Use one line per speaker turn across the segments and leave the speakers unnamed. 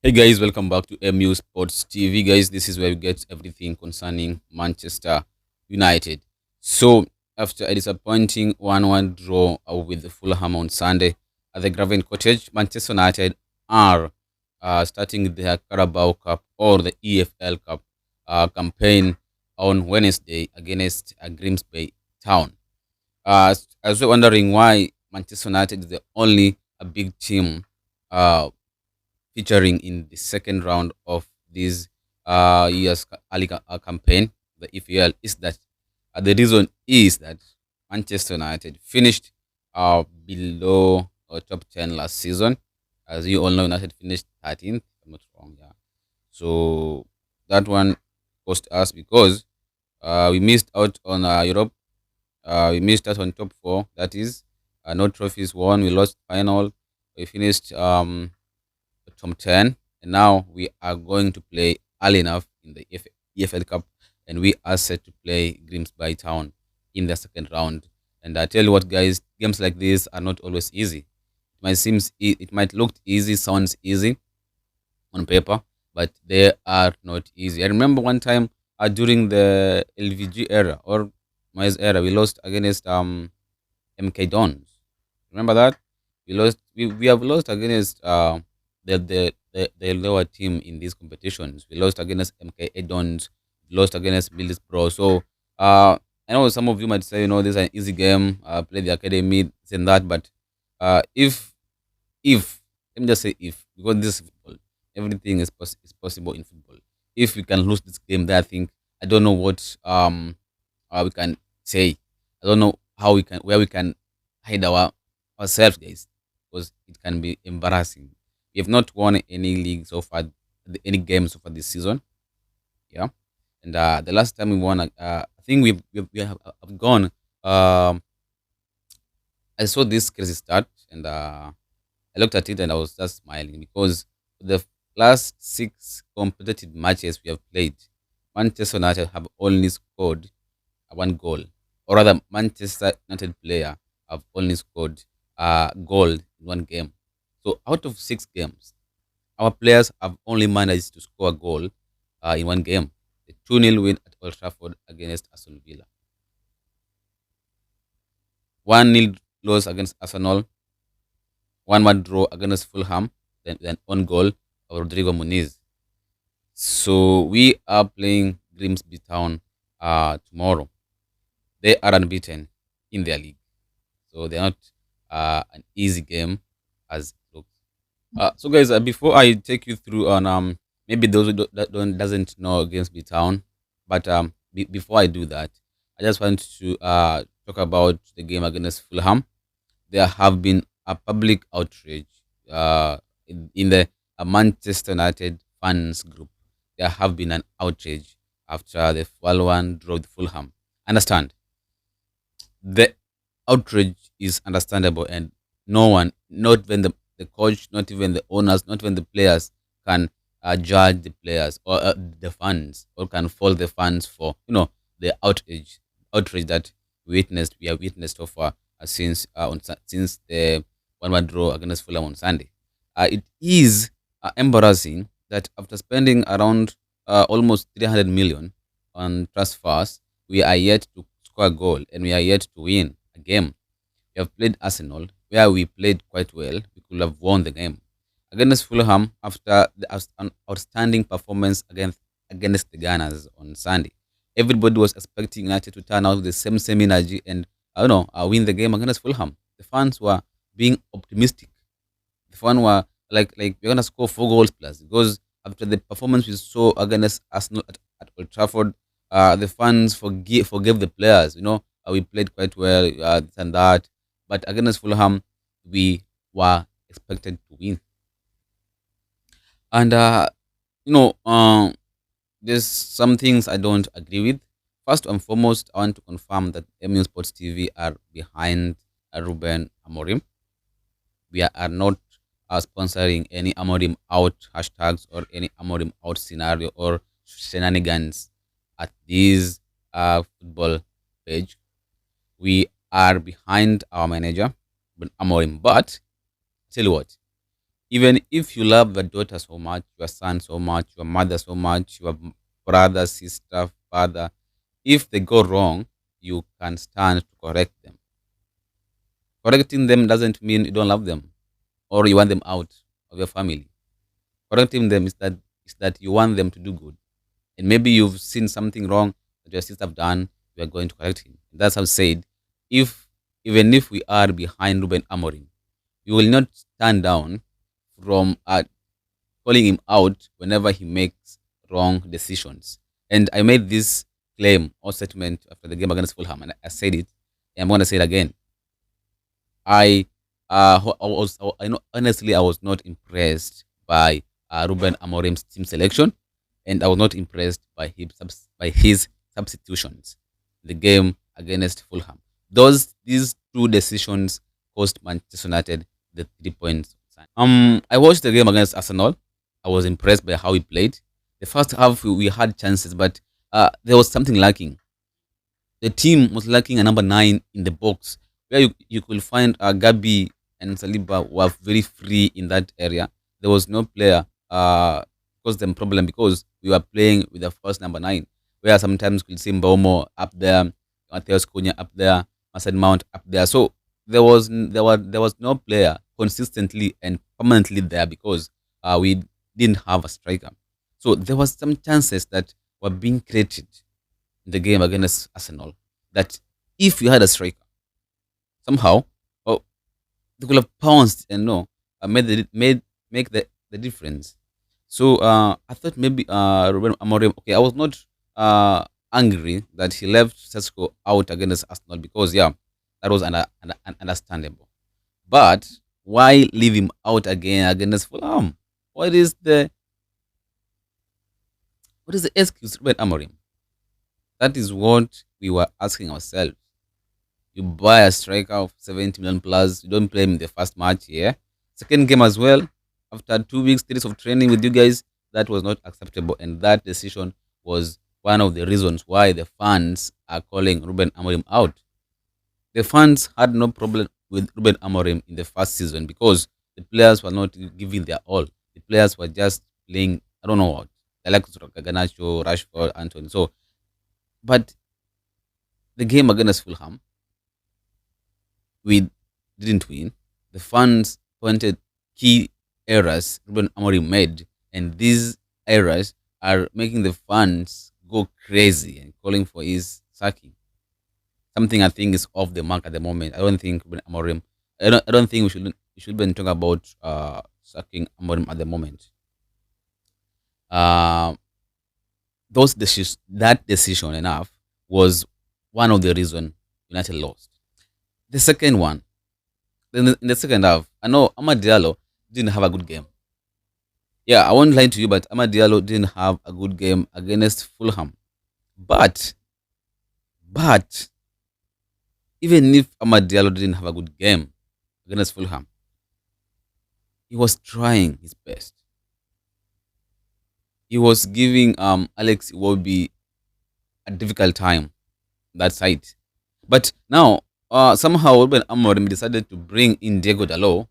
Hey guys, welcome back to MU Sports TV. Guys, this is where we get everything concerning Manchester United. So, after a disappointing 1-1 draw with the Fulham on Sunday at the Graven Cottage, Manchester United are starting their Carabao Cup or the EFL Cup campaign on Wednesday against Grimsby Town. As we're wondering why Manchester United is the only a big team uh, featuring in the second round of this year's campaign, the EFL, is that the reason is that Manchester United finished below top 10 last season. As you all know, United finished 13th, if I'm not wrong. Yeah. So that one cost us because we missed out on Europe. We missed out on top four. That is, no trophies won. We lost final. We finished top 10, and now we are going to play early enough in the EFL Cup, and we are set to play Grimsby Town in the second round. And I tell you what, guys, games like this are not always easy. It might look easy, sounds easy on paper, but they are not easy. I remember one time during the LVG era or Moyes era, we lost against MK Dons. Remember that? We have lost against the lower team in these competitions. We lost against MK Dons, lost against Middlesbrough. So I know some of you might say, this is an easy game, play the academy, this and that, but if let me just say if, because this is football, everything is possible in football. If we can lose this game, then I think I don't know what we can say. I don't know how we can where we can hide ourselves, guys, because it can be embarrassing. We have not won any league so far, any game so far this season. Yeah, and the last time we won, I think we have gone. Um, I saw this crazy start, and I looked at it and I was just smiling because the last six competitive matches we have played, Manchester United have only scored one goal, or rather, Manchester United player have only scored a goal in one game. So out of six games, our players have only managed to score a goal in one game. A 2-0 win at Old Trafford against Aston Villa. 1-0 loss against Arsenal. 1-1 draw against Fulham. Then on goal of Rodrigo Muniz. So we are playing Grimsby Town tomorrow. They are unbeaten in their league. So they're not an easy game as it looks. So guys, before I take you through on maybe those that don't doesn't know Grimsby Town, but before I do that, I just want to talk about the game against Fulham. There have been a public outrage in the Manchester United fans group. There have been an outrage after the 1 draw with Fulham. Understand? The outrage is understandable, and no one, not even the coach, not even the owners, not even the players, can judge the players or the fans, or can fault the fans for the outrage that we have witnessed so far since the 1-1 draw against Fulham on Sunday. It is embarrassing that after spending around almost 300 million on transfers, we are yet to score a goal, and we are yet to win a game. We have played Arsenal, where we played quite well. We could have won the game. Against Fulham, after an outstanding performance against the Gunners on Sunday, everybody was expecting United to turn out with the same energy and win the game against Fulham. The fans were being optimistic. The fans were like we're gonna score 4 goals plus, because after the performance we saw against Arsenal at Old Trafford, the fans forgave the players. We played quite well, this and that, but against Fulham, we were expected to win. And you know, uh, there's some things I don't agree with. First and foremost, I want to confirm that MU Sports TV are behind Ruben Amorim. We are not sponsoring any Amorim out hashtags or any Amorim out scenario or shenanigans at this football page. We are behind our manager, Amorim. But tell you what, Even if you love your daughter so much, your son so much, your mother so much, your brother, sister, father, if they go wrong, you can stand to correct them. Correcting them doesn't mean you don't love them or you want them out of your family. Correcting them is that you want them to do good. And maybe you've seen something wrong that your sister have done, you are going to correct him. That's how said, if even if we are behind Ruben Amorim, you will not stand down from calling him out whenever he makes wrong decisions. And I made this claim or statement after the game against Fulham, and I said it, and I'm going to say it again. I I know honestly I was not impressed by Ruben Amorim's team selection, and I was not impressed by his substitutions in the game against Fulham. These two decisions cost Manchester United the 3 points. I watched the game against Arsenal. I was impressed by how we played. The first half we had chances, but there was something lacking. The team was lacking a number 9 in the box, where you could find Gabi and Saliba were very free in that area. There was no player caused them problem because we were playing with the first number 9, where sometimes we could see Mbaumo up there, Mateus Cunha up there, Mason Mount up there. So there was no player consistently and permanently there because we didn't have a striker. So there was some chances that were being created in the game against Arsenal that if you had a striker, somehow, oh, they could have pounced and no, make the difference. So I thought maybe Ruben Amorim. Okay, I was not angry that he left Sesko out against Arsenal because yeah, that was understandable. But why leave him out again against Fulham? What is the what is the excuse, Ruben Amorim? That is what we were asking ourselves. You buy a striker of 70 million plus, you don't play him in the first match, yeah. Second game as well, after 2 weeks, 3 days of training with you guys, that was not acceptable. And that decision was one of the reasons why the fans are calling Ruben Amorim out. The fans had no problem with Ruben Amorim in the first season because the players were not giving their all. The players were just playing, I don't know what, they like Garnacho, Rashford, Anthony. So, but the game against Fulham, we didn't win. The fans pointed key errors Ruben Amorim made, and these errors are making the fans go crazy and calling for his sacking. Something I think is off the mark at the moment. I don't think Ruben Amorim. I don't think we should be talking about sacking Amorim at the moment. Uh, that decision enough was one of the reason United lost. The second one, then in the second half, I know Amad Diallo didn't have a good game. Yeah, I won't lie to you, but Amad Diallo didn't have a good game against Fulham. But, but even if Amad Diallo didn't have a good game against Fulham, he was trying his best. He was giving Alex Iwobi a difficult time that side. But now, somehow Ruben Amorim decided to bring in Diego Dalot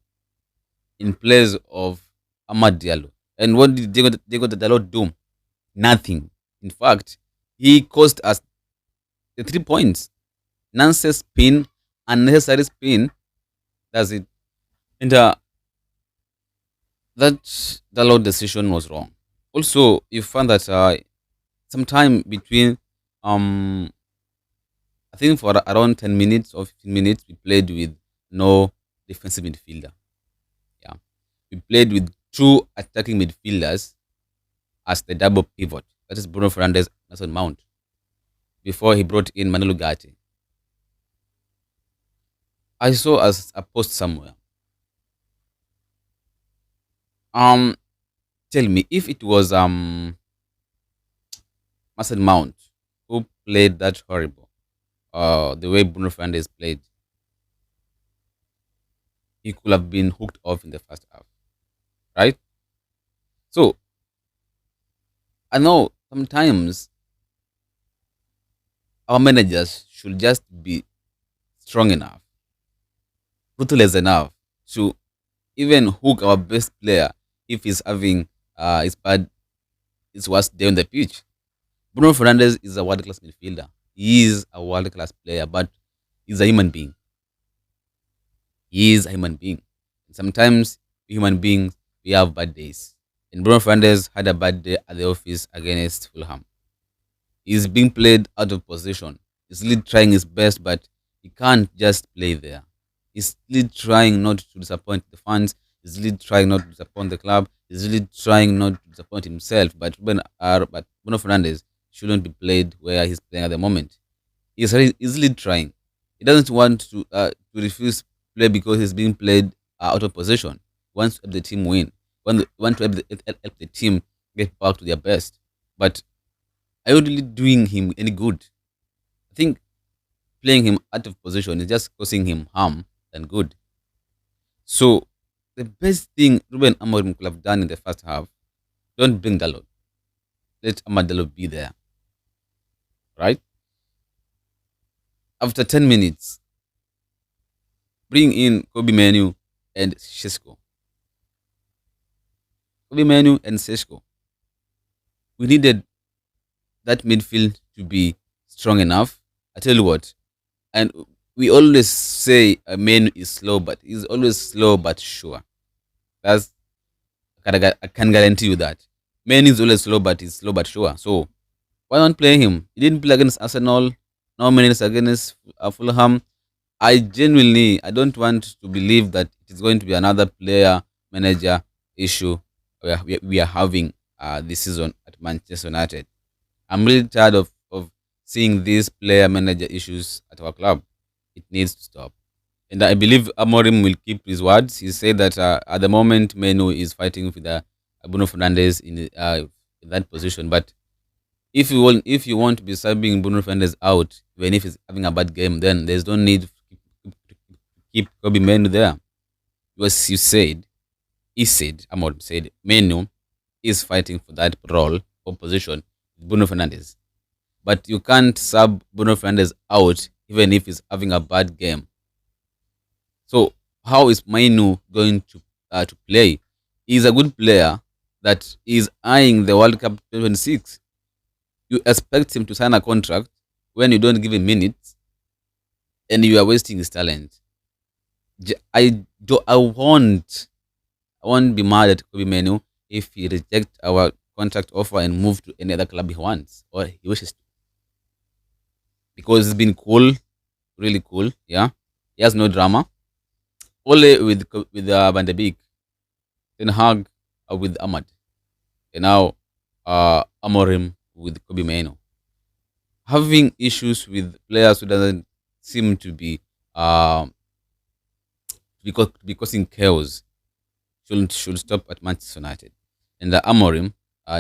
in place of Amad Diallo. And what did Diego Dalot do? Nothing. In fact, he cost us the 3 points. Nonsense spin, unnecessary spin. That's it. And that Dalot decision was wrong. Also, you found that sometime between um I think for around 10 minutes or 15 minutes we played with no defensive midfielder. Yeah. We played with two attacking midfielders as the double pivot. That is Bruno Fernandes and Mason Mount. Before he brought in Manolo Gatti. I saw as a post somewhere. Um Tell me if it was Mason Mount who played that horrible. The way Bruno Fernandes played, he could have been hooked off in the first half, right? So I know sometimes our managers should just be strong enough, ruthless enough to even hook our best player if he's having his worst day on the pitch. Bruno Fernandes is a world class midfielder. He is a world class player, but he's a human being. He is a human being. And sometimes human beings we have bad days. And Bruno Fernandes had a bad day at the office against Fulham. He's being played out of position. He's really trying his best, but he can't just play there. He's really trying not to disappoint the fans. He's really trying not to disappoint the club. He's really trying not to disappoint himself. But Bruno Fernandes shouldn't be played where he's playing at the moment. He's really trying. He doesn't want to refuse play because he's being played out of position. He wants to help the team win. Want to help the team get back to their best. But are you really doing him any good? I think playing him out of position is just causing him harm than good. So the best thing Ruben Amorim could have done in the first half, don't bring Dalot. Let Amad Dalot be there. Right? After 10 minutes, bring in Kobbie Mainoo and Sheshko. Kobbie Mainoo and Sheshko. We needed that midfield to be strong enough. I tell you what, and we always say Mainoo is slow, but he's always slow but sure. That's I can guarantee you that. Mainoo is always slow, but he's slow but sure. So why not play him? He didn't play against Arsenal. No minutes against Fulham. I don't want to believe that it is going to be another player manager issue we are having this season at Manchester United. I'm really tired of seeing these player manager issues at our club. It needs to stop. And I believe Amorim will keep his words. He said that at the moment, Mainoo is fighting with Bruno Fernandes in that position. But if you want to be subbing Bruno Fernandes out, even if he's having a bad game, then there's no need to keep Kobbie Mainoo there. Because Amorim said, Mainoo is fighting for that role or position with Bruno Fernandes. But you can't sub Bruno Fernandes out even if he's having a bad game. So how is Mainoo going to play? He's a good player that is eyeing the World Cup 2026. You expect him to sign a contract when you don't give him minutes, and you are wasting his talent. I won't be mad at Kobbie Mainoo if he rejects our contract offer and move to any other club he wants or he wishes to, because it's been cool, really cool. Yeah, he has no drama. Only with Van de Beek, Ten Hag with Ahmad, and now Amorim with Kobbie Mainoo. Having issues with players who doesn't seem to be causing chaos should stop at Manchester United. And the Amorim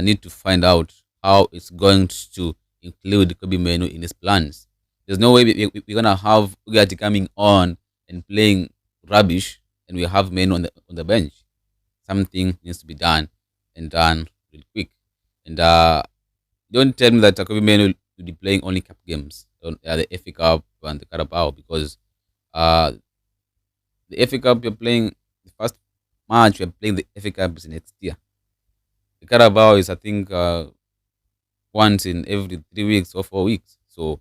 need to find out how it's going to include Kobbie Mainoo in his plans. There's no way we're gonna have Ugarte coming on and playing rubbish, and we have Mainoo on the bench. Something needs to be done and done real quick. And don't tell me that Kobbie Mainoo will be playing only cup games, the FA Cup and the Carabao, because the FA Cup you're playing the first match you're playing the FA Cup is next year. The Carabao is I think once in every 3 weeks or 4 weeks, so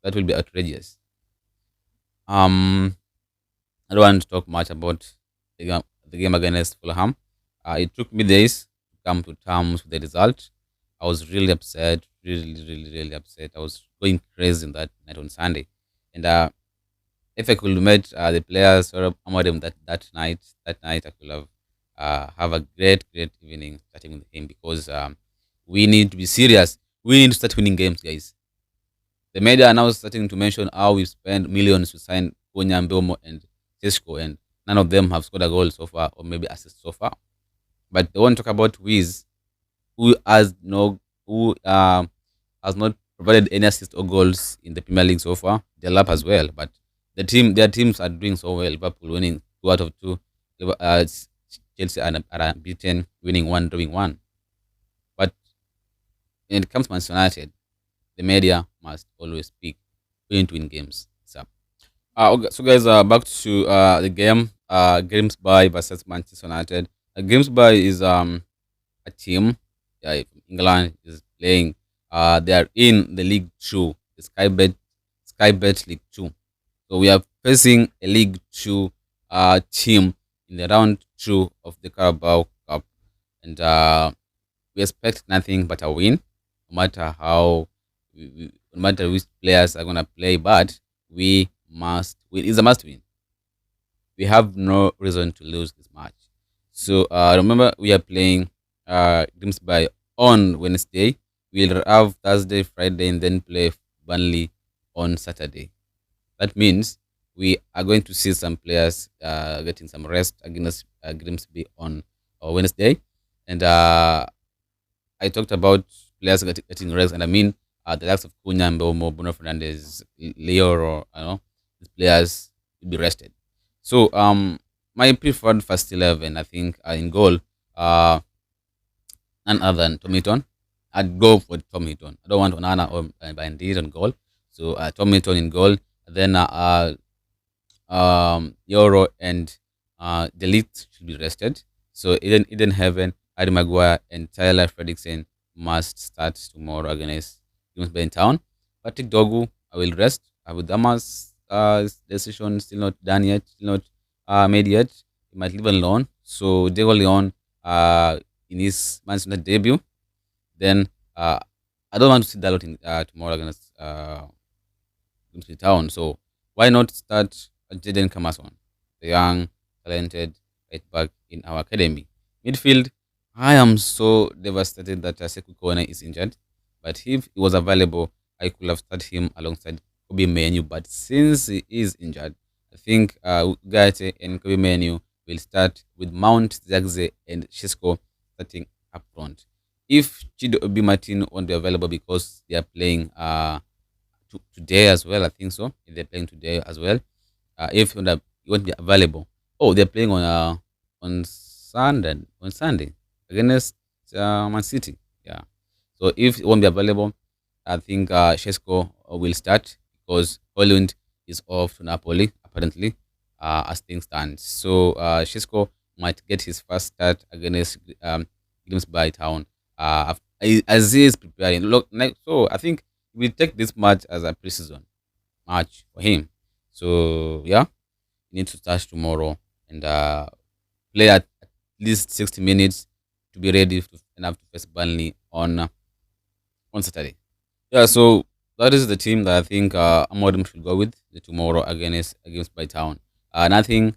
that will be outrageous. Um, I don't want to talk much about the game against Fulham. It took me days to come to terms with the result. I was really upset, really upset. I was going crazy in that night on Sunday, and if I could meet the players or Amorim that night I could have a great evening starting with him, because we need to be serious. We need to start winning games, guys. The media are now starting to mention how we spend millions to sign Konya, Mbomo, and Cisco, and none of them have scored a goal so far, or maybe assist so far. But they won't talk about Wiz, who has not provided any assist or goals in the Premier League so far. They're lap as well, but their teams are doing so well. Liverpool winning 2 out of 2. Chelsea are unbeaten, winning 1, drawing 1. But when it comes to Manchester United, the media must always speak. We need to win games. So Okay, so guys, back to the game. Grimsby versus Manchester United. Grimsby is a team. Yeah, from England is playing. They are in the League Two, the Skybet League Two. So we are facing a League Two team in the round two of the Carabao Cup, and we expect nothing but a win, no matter how, no matter which players are gonna play. But we must win. It's a must win. We have no reason to lose this match. So remember, we are playing Grimsby on Wednesday. We'll have Thursday, Friday, and then play Burnley on Saturday. That means we are going to see some players getting some rest against Grimsby on Wednesday. And I talked about players getting rest, and I mean the likes of Cunha, Mbomo, Bruno Fernandes, Leo, or these players will be rested. So my preferred first 11, I think, in goal, uh, none other than Tom Hinton. I'd go for Tom Hinton. I don't want Onana or Bandit on goal. So Tom Hinton in goal. Then Euro and Delete should be rested. So Eden Heaven, Harry Maguire, and Tyler Fredrickson must start tomorrow against Grimsby Town. Patrick Dogu, I will rest. With Damas decision still not done yet, still not made yet. He might leave alone. So Diego Leon in his Manchester United debut. Then I don't want to see Dalot in tomorrow against Grimsby Town. So why not start Jaden Kamason, the young, talented right back in our academy? Midfield, I am so devastated that Sekou Kone is injured. But if he was available, I could have started him alongside Kobbie Mainoo. But since he is injured, I think Ugarte and Kobbie Mainoo will start with Mount, Zagze, and Shesko starting up front. If Chido Obi Martin won't be available because they are playing today as well. I think so. They're playing today as well. If it won't be available, oh, they're playing on Sunday against Man City. Yeah. So if it won't be available, I think Shesko will start because Holland is off to Napoli apparently, as things stand. So Shesko might get his first start against Grimsby Town as he is preparing. Look, so I think we take this match as a preseason match for him. So yeah, he needs to start tomorrow and play at least 60 minutes to be ready enough to face Burnley on Saturday. Yeah, so that is the team that I think Amorim should go with the tomorrow against By Town. Nothing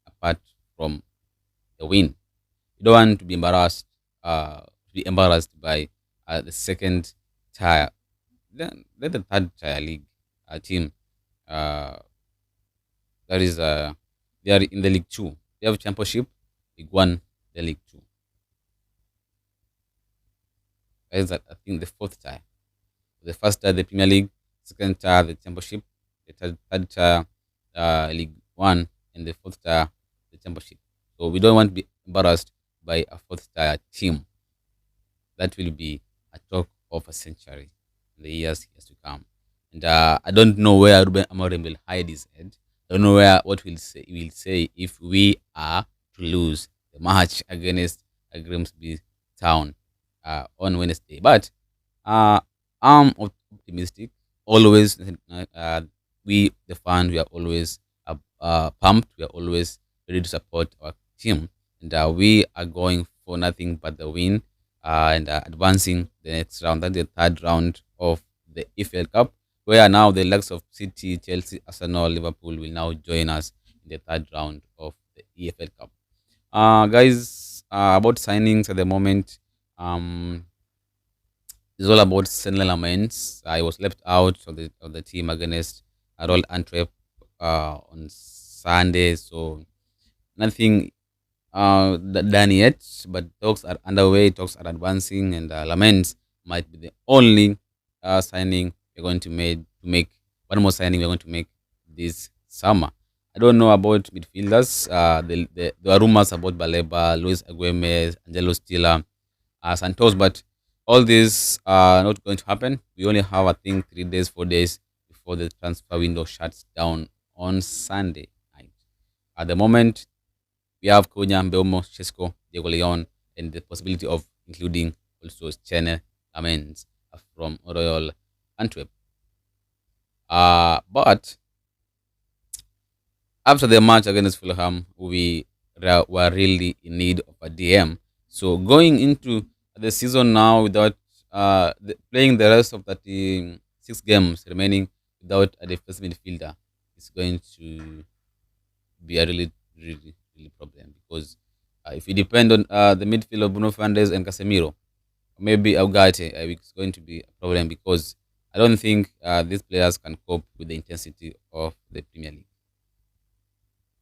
apart from the win. You don't want to be embarrassed by the second tier, then the third tier league team. Uh, that is, they are in the League Two. They have Championship, League One, the League Two. That is, I think, the fourth tier. The first tier, the Premier League. Second tier, the Championship. The third tier, League One, and the fourth tier, the Championship. So we don't want to be embarrassed by a fourth tier team. That will be a talk of a century in the years to come. And I don't know where Ruben Amorim will hide his head. I don't know what will say if we are to lose the match against Grimsby Town on Wednesday. But I'm optimistic. Always, we the fans, we are always pumped. We are always ready to support our team, and we are going for nothing but the win and advancing the next round. That's the third round of the EFL Cup, where now the likes of City, Chelsea, Arsenal, Liverpool will now join us in the third round of the EFL Cup. Guys, about signings at the moment, it's all about Senle Lamens. I was left out of the team against Royal Antwerp on Sunday, so nothing done yet, but talks are underway, talks are advancing, and Lamens might be the only signing we're going to make one more signing we're going to make this summer. I don't know about midfielders. There are rumors about Baleba, Luis Agueme, Angelo Stiller, Santos, but all these are not going to happen. We only have, I think, 3 days, 4 days before the transfer window shuts down on Sunday night. At the moment, we have Konya, Mbeumo, Shesko, Diego Leon, and the possibility of including also Chene Lamens from Royal Antwerp. But after the match against Fulham, we were really in need of a DM. So going into the season now without playing the rest of the 6 games remaining without a defensive midfielder is going to be a really problem because if we depend on the midfield of Bruno Fernandes and Casemiro, maybe Augate, it's going to be a problem because I don't think these players can cope with the intensity of the Premier League.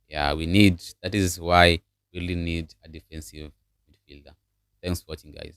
Yeah, that is why we really need a defensive midfielder. Thanks for watching, guys.